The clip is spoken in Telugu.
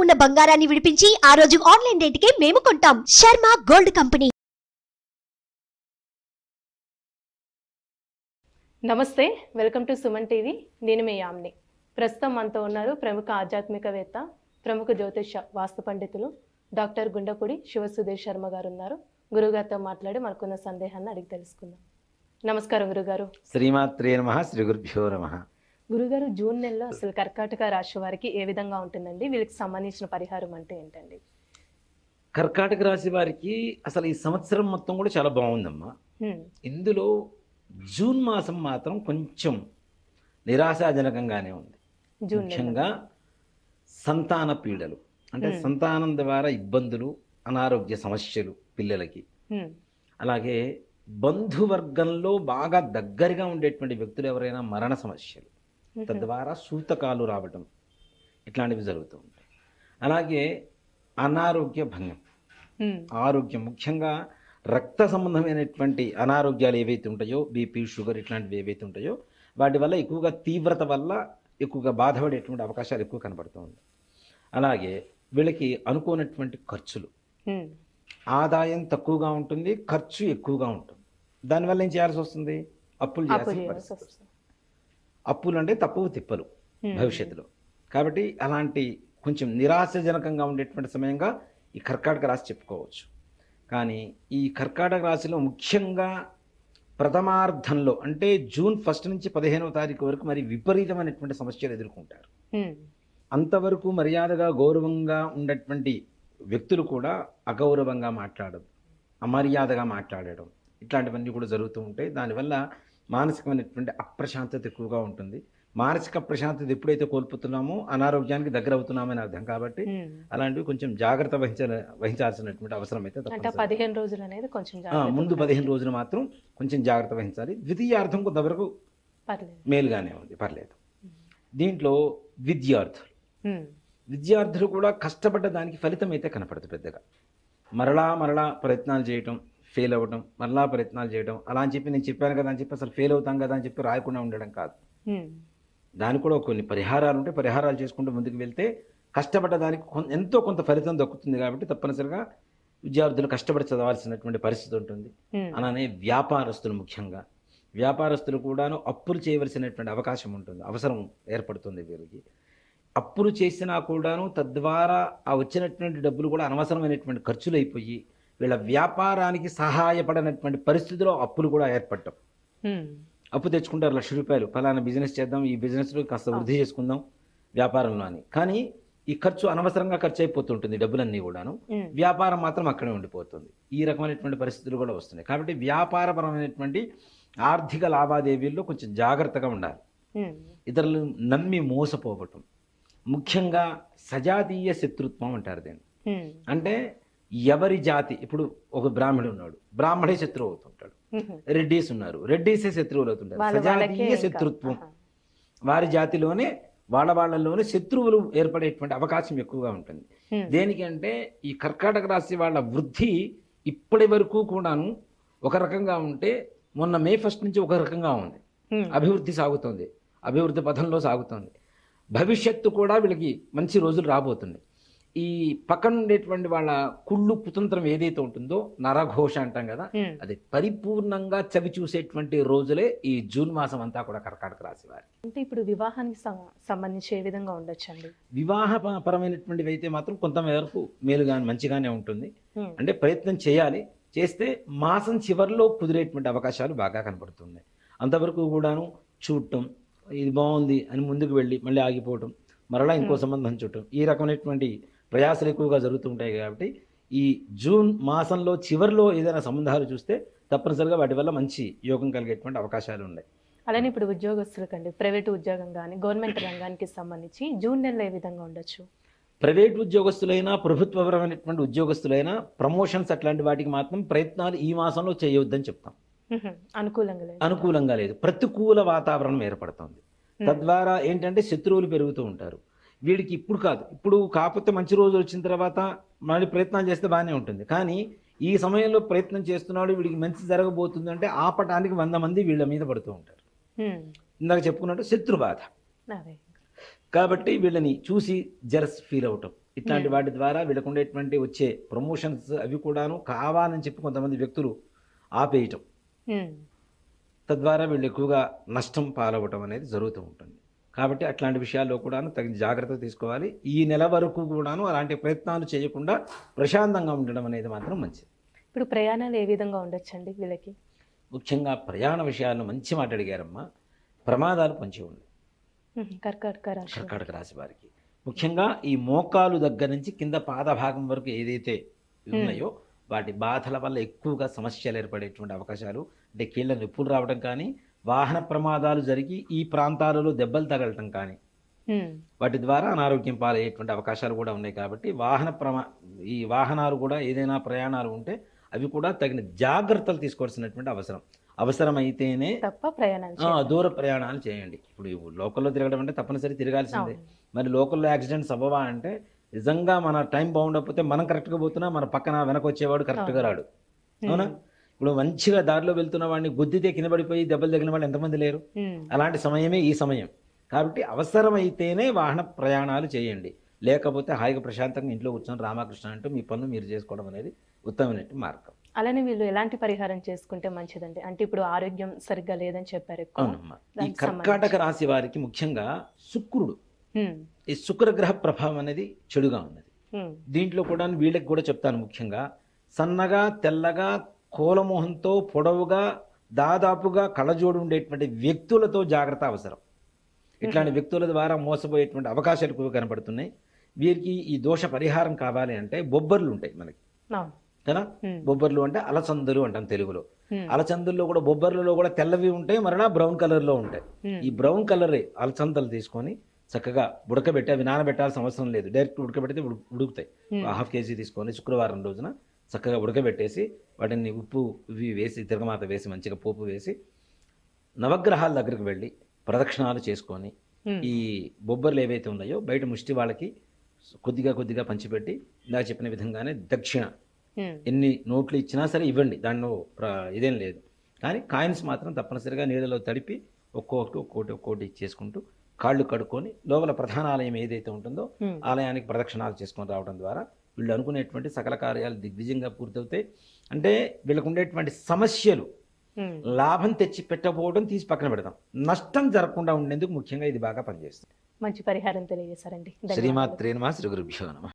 ఉన్న బంగారాన్ని విడిపించి ఆ రోజు ఆన్లైన్ రేటుకే మేము కొంటాం. Sharma gold company. నమస్తే, వెల్కమ్ టు సుమన్ టీవీ. నేను మీ యామ్ని. ప్రస్తుతం మనతో ఉన్నారు ప్రముఖ ఆధ్యాత్మికవేత్త, ప్రముఖ జ్యోతిష వాస్తు పండితులు డాక్టర్ గుండపూడి శివసుధీర్ శర్మ గారు ఉన్నారు. గురుగారితో మాట్లాడి మనకున్న సందేహాన్ని అడిగి తెలుసుకుందాం. నమస్కారం గురుగారు. శ్రీమాత్రే నమః, శ్రీ గురుభ్యో నమః. గురుగారు, జూన్ నెలలో అసలు కర్కాటక రాశి వారికి ఏ విధంగా ఉంటుందండి? వీళ్ళకి సంబంధించిన పరిహారం అంటే ఏంటండి? కర్కాటక రాశి వారికి అసలు ఈ సంవత్సరం మొత్తం కూడా చాలా బాగుందమ్మా. ఇందులో జూన్ మాసం మాత్రం కొంచెం నిరాశాజనకంగానే ఉంది. ముఖ్యంగా సంతాన పీడలు, అంటే సంతానం ద్వారా ఇబ్బందులు, అనారోగ్య సమస్యలు పిల్లలకి, అలాగే బంధువర్గంలో బాగా దగ్గరగా ఉండేటువంటి వ్యక్తులు ఎవరైనా మరణ సమస్యలు, తద్వారా సూతకాలు రావటం, ఇట్లాంటివి జరుగుతూ ఉంటాయి. అలాగే అనారోగ్య భంగం, ఆరోగ్యం ముఖ్యంగా రక్త సంబంధమైనటువంటి అనారోగ్యాలు ఏవైతే ఉంటాయో, బీపీ, షుగర్ ఇట్లాంటివి ఏవైతే ఉంటాయో వాటి వల్ల ఎక్కువగా తీవ్రత వల్ల ఎక్కువగా బాధపడేటువంటి అవకాశాలు ఎక్కువ కనబడుతూ ఉంది. అలాగే వీళ్ళకి అనుకోనటువంటి ఖర్చులు, ఆదాయం తక్కువగా ఉంటుంది, ఖర్చు ఎక్కువగా ఉంటుంది. దానివల్ల ఏం చేయాల్సి వస్తుంది? అప్పులు చేయాల్సి వస్తుంది. అప్పులు అంటే తప్పువు తిప్పలు భవిష్యత్తులో. కాబట్టి అలాంటి కొంచెం నిరాశజనకంగా ఉండేటువంటి సమయంగా ఈ కర్కాటక రాశి చెప్పుకోవచ్చు. కానీ ఈ కర్కాటక రాశిలో ముఖ్యంగా ప్రథమార్థంలో, అంటే జూన్ 1 నుంచి 15వ తారీఖు వరకు మరి విపరీతమైనటువంటి సమస్యలు ఎదుర్కొంటారు. అంతవరకు మర్యాదగా గౌరవంగా ఉన్నటువంటి వ్యక్తులు కూడా అగౌరవంగా మాట్లాడడం, అమర్యాదగా మాట్లాడడం, ఇట్లాంటివన్నీ కూడా జరుగుతూ ఉంటాయి. దానివల్ల మానసికమైనటువంటి అప్రశాంతత ఎక్కువగా ఉంటుంది. మానసిక ప్రశాంతత ఎప్పుడైతే కోల్పోతున్నామో అనారోగ్యానికి దగ్గర అవుతున్నామని అర్థం. కాబట్టి అలాంటివి కొంచెం జాగ్రత్త వహించాల్సినటువంటి అవసరం అయితే తప్పదు. 15 రోజులు అనేది కొంచెం ముందు 15 రోజులు మాత్రం కొంచెం జాగ్రత్త వహించాలి. ద్వితీయార్థం కొంతవరకు మేలుగానే ఉంది, పర్లేదు. దీంట్లో విద్యార్థులు కూడా కష్టపడ్డ దానికి ఫలితం అయితే కనపడదు పెద్దగా. మరలా ప్రయత్నాలు చేయటం, ఫెయిల్ అవ్వడం, మరలా ప్రయత్నాలు చేయడం, అలా అని చెప్పి నేను చెప్పాను కదా అని చెప్పి అసలు ఫెయిల్ అవుతాం కదా అని చెప్పి రాయకుండా ఉండడం కాదు. దానికి కూడా కొన్ని పరిహారాలు ఉంటాయి. పరిహారాలు చేసుకుంటూ ముందుకు వెళ్తే కష్టపడ్డ దానికి ఎంతో కొంత ఫలితం దక్కుతుంది. కాబట్టి తప్పనిసరిగా విద్యార్థులు కష్టపడి చదవాల్సినటువంటి పరిస్థితి ఉంటుంది. అలానే వ్యాపారస్తులు, ముఖ్యంగా వ్యాపారస్తులు కూడాను అప్పులు చేయవలసినటువంటి అవకాశం ఉంటుంది, అవసరం ఏర్పడుతుంది వీరికి. అప్పులు చేసినా కూడాను తద్వారా ఆ వచ్చినటువంటి డబ్బులు కూడా అనవసరమైనటువంటి ఖర్చులు అయిపోయి వీళ్ళ వ్యాపారానికి సహాయపడనటువంటి పరిస్థితిలో అప్పులు కూడా ఏర్పడటం. అప్పు తెచ్చుకుంటారు 1,00,000 రూపాయలు, ఫలానా బిజినెస్ చేద్దాం, ఈ బిజినెస్లో కాస్త వృద్ధి చేసుకుందాం వ్యాపారంలో అని. కానీ ఈ ఖర్చు అనవసరంగా ఖర్చు అయిపోతుంటుంది, డబ్బులన్నీ కూడాను. వ్యాపారం మాత్రం అక్కడే ఉండిపోతుంది. ఈ రకమైనటువంటి పరిస్థితులు కూడా వస్తున్నాయి. కాబట్టి వ్యాపారపరమైనటువంటి ఆర్థిక లావాదేవీల్లో కొంచెం జాగ్రత్తగా ఉండాలి. ఇతరులు నమ్మి మోసపోవటం, ముఖ్యంగా సజాతీయ శత్రుత్వం అంటారు దీన్ని. అంటే ఎవరి జాతి, ఇప్పుడు ఒక బ్రాహ్మణుడు ఉన్నాడు, బ్రాహ్మడే శత్రువు అవుతుంటాడు. రెడ్డీస్ ఉన్నారు, రెడ్డీసే శత్రువులు అవుతుంటారు. సజాతీయ శత్రుత్వం, వారి జాతిలోనే వాళ్ళలోనే శత్రువులు ఏర్పడేటువంటి అవకాశం ఎక్కువగా ఉంటుంది. దేనికంటే ఈ కర్కాటక రాశి వాళ్ళ వృద్ధి ఇప్పటి వరకు కూడాను ఒక రకంగా ఉంటే మొన్న మే 1 నుంచి ఒక రకంగా ఉంది. అభివృద్ధి సాగుతుంది, అభివృద్ధి పథంలో సాగుతుంది. భవిష్యత్తు కూడా వీళ్ళకి మంచి రోజులు రాబోతుంది. ఈ పక్కన ఉండేటువంటి వాళ్ళ కుళ్ళు కుతంత్రం ఏదైతే ఉంటుందో, నరఘోష అంటాం కదా, అది పరిపూర్ణంగా చవి చూసేటువంటి రోజులే ఈ జూన్ మాసం అంతా కూడా కర్కాటక రాశి వారి. అంటే ఇప్పుడు వివాహానికి సంబంధించి ఏ విధంగా ఉండొచ్చండి? వివాహ పరమైనటువంటివి అయితే మాత్రం కొంతమేరకు మేలుగా మంచిగానే ఉంటుంది. అంటే ప్రయత్నం చేయాలి, చేస్తే మాసం చివరిలో కుదిరేటువంటి అవకాశాలు బాగా కనబడుతున్నాయి. అంతవరకు కూడాను చూడటం, ఇది బాగుంది అని ముందుకు వెళ్ళి మళ్ళీ ఆగిపోవటం, మరలా ఇంకో సంబంధం చూడటం, ఈ రకమైనటువంటి ప్రయాసాలు ఎక్కువగా జరుగుతూ ఉంటాయి. కాబట్టి ఈ జూన్ మాసంలో చివరిలో ఏదైనా సంబంధాలు చూస్తే తప్పనిసరిగా వాటి వల్ల మంచి యోగం కలిగేటువంటి అవకాశాలు ఉన్నాయి. అలానే ఇప్పుడు ఉద్యోగస్తులకండి, ప్రైవేటు ఉద్యోగం కానీ గవర్నమెంట్ రంగానికి సంబంధించి జూన్ నెలలో ఏ విధంగా ఉండొచ్చు? ప్రైవేట్ ఉద్యోగస్తులైనా ప్రభుత్వపరమైనటువంటి ఉద్యోగస్తులైనా ప్రమోషన్స్ అట్లాంటి వాటికి మాత్రం ప్రయత్నాలు ఈ మాసంలో చేయవద్దని చెప్తాం. అనుకూలంగా లేదు, ప్రతికూల వాతావరణం ఏర్పడుతుంది. తద్వారా ఏంటంటే శత్రువులు పెరుగుతూ ఉంటారు. వీడికి ఇప్పుడు కాదు, ఇప్పుడు కాకపోతే మంచి రోజులు వచ్చిన తర్వాత మళ్ళీ ప్రయత్నాలు చేస్తే బాగానే ఉంటుంది. కానీ ఈ సమయంలో ప్రయత్నం చేస్తున్నాడు, వీడికి మంచి జరగబోతుంది అంటే ఆపటానికి 100 మంది వీళ్ళ మీద పడుతూ ఉంటారు. ఇందాక చెప్పుకున్నట్టు శత్రు బాధ. కాబట్టి వీళ్ళని చూసి జరస్ ఫీల్ అవటం, ఇట్లాంటి వాటి ద్వారా వీళ్ళకు ఉండేటువంటి వచ్చే ప్రమోషన్స్ అవి కూడాను కావాలని చెప్పి కొంతమంది వ్యక్తులు ఆపేయటం, తద్వారా వీళ్ళు ఎక్కువగా నష్టం పాలవటం అనేది జరుగుతూ ఉంటుంది. కాబట్టి అట్లాంటి విషయాల్లో కూడాను తగిన జాగ్రత్త తీసుకోవాలి. ఈ నెల వరకు కూడాను అలాంటి ప్రయత్నాలు చేయకుండా ప్రశాంతంగా ఉండడం అనేది మాత్రం మంచిది. ఇప్పుడు ప్రయాణాలు ఏ విధంగా ఉండొచ్చండి వీళ్ళకి? ముఖ్యంగా ప్రయాణ విషయాల్లో మంచి మాట అడిగారమ్మా. ప్రమాదాలు పొంచి ఉన్నాయి కర్కాటక రాశి. కర్కాటక రాశి వారికి ముఖ్యంగా ఈ మోకాలు దగ్గర నుంచి కింద పాద భాగం వరకు ఏదైతే ఉన్నాయో వాటి బాధల వల్ల ఎక్కువగా సమస్యలు ఏర్పడేటువంటి అవకాశాలు, అంటే కీళ్ళ నొప్పులు రావడం కానీ, వాహన ప్రమాదాలు జరిగి ఈ ప్రాంతాలలో దెబ్బలు తగలటం కానీ, వాటి ద్వారా అనారోగ్యం పాలయ్యేటువంటి అవకాశాలు కూడా ఉన్నాయి. కాబట్టి ఈ వాహనాలు కూడా ఏదైనా ప్రయాణాలు ఉంటే అవి కూడా తగిన జాగ్రత్తలు తీసుకోవాల్సినటువంటి అవసరమైతేనే తప్ప ప్రయాణాలు దూర ప్రయాణాలు చేయండి. ఇప్పుడు లోకల్లో తిరగడం అంటే తప్పనిసరి తిరగాల్సిందే. మరి లోకల్లో యాక్సిడెంట్స్ అవ్వవా అంటే నిజంగా మన టైం బాగుండకపోతే మనం కరెక్ట్గా పోతున్నా మన పక్కన వెనక వచ్చేవాడు కరెక్ట్గా రాడు. అవునా? ఇప్పుడు మంచిగా దారిలో వెళ్తున్న వాడిని గుద్దితే కింద పడిపోయి దెబ్బలు తగిన వాళ్ళు ఎంతమంది లేరు? అలాంటి సమయమే ఈ సమయం. కాబట్టి అవసరమైతేనే వాహన ప్రయాణాలు చేయండి. లేకపోతే హాయిగా ప్రశాంతంగా ఇంట్లో కూర్చొని రామకృష్ణ అంటూ మీ పనులు మీరు చేసుకోవడం అనేది ఉత్తమమైన మార్గం. అలానే వీళ్ళు ఎలాంటి పరిహారం చేసుకుంటే మంచిదండి? అంటే ఇప్పుడు ఆరోగ్యం సరిగ్గా లేదని చెప్పారు. అవునమ్మా. ఈ కర్కాటక రాశి వారికి ముఖ్యంగా శుక్రుడు, ఈ శుక్రగ్రహ ప్రభావం అనేది చెడుగా ఉన్నది. దీంట్లో కూడా వీళ్ళకి కూడా చెప్తాను. ముఖ్యంగా సన్నగా తెల్లగా కోలమోహంతో పొడవుగా దాదాపుగా కళ్ళజోడు ఉండేటువంటి వ్యక్తులతో జాగ్రత్త అవసరం. ఇట్లాంటి వ్యక్తుల ద్వారా మోసపోయేటువంటి అవకాశాలు ఎక్కువ కనపడుతున్నాయి. వీరికి ఈ దోష పరిహారం కావాలి అంటే బొబ్బర్లు ఉంటాయి మనకి కదా. బొబ్బర్లు అంటే అలచందులు అంటాం తెలుగులో. అలచందుల్లో కూడా బొబ్బర్లలో కూడా తెల్లవి ఉంటాయి, మరలా బ్రౌన్ కలర్లో ఉంటాయి. ఈ బ్రౌన్ కలర్ అలచందలు తీసుకొని చక్కగా ఉడకబెట్టి, అవి నానబెట్టాల్సిన అవసరం లేదు, డైరెక్ట్ ఉడకబెడితే ఉడుకుతాయి. 1/2 kg తీసుకొని శుక్రవారం రోజున చక్కగా ఉడకబెట్టేసి వాటిని ఉప్పు ఇవి వేసి తిరగమాత వేసి మంచిగా పోపు వేసి నవగ్రహాల దగ్గరికి వెళ్ళి ప్రదక్షిణాలు చేసుకొని ఈ బొబ్బర్లు ఏవైతే ఉన్నాయో బయట ముష్టి వాళ్ళకి కొద్దిగా కొద్దిగా పంచిపెట్టి ఇందాక చెప్పిన విధంగానే దక్షిణ ఎన్ని నోట్లు ఇచ్చినా సరే ఇవ్వండి, దానిలో ఇదేం లేదు. కానీ కాయిన్స్ మాత్రం తప్పనిసరిగా నీళ్ళలో తడిపి ఒక్కోటి ఇచ్చేసుకుంటూ కాళ్ళు కడుక్కొని లోపల ప్రధాన ఆలయం ఏదైతే ఉంటుందో ఆలయానికి ప్రదక్షిణాలు చేసుకొని రావడం ద్వారా వీళ్ళు అనుకునేటువంటి సకల కార్యాలు దిగ్విజయంగా పూర్తవుతాయి. అంటే వీళ్ళకు ఉండేటువంటి సమస్యలు లాభం తెచ్చి పెట్టకపోవడం తీసి పక్కన పెడతాం, నష్టం జరగకుండా ఉండేందుకు ముఖ్యంగా ఇది బాగా పనిచేస్తుంది. మంచి పరిహారం తెలియజేశారండి. శ్రీమాత్రే నమః. శ్రీ గురుభ్యో నమః.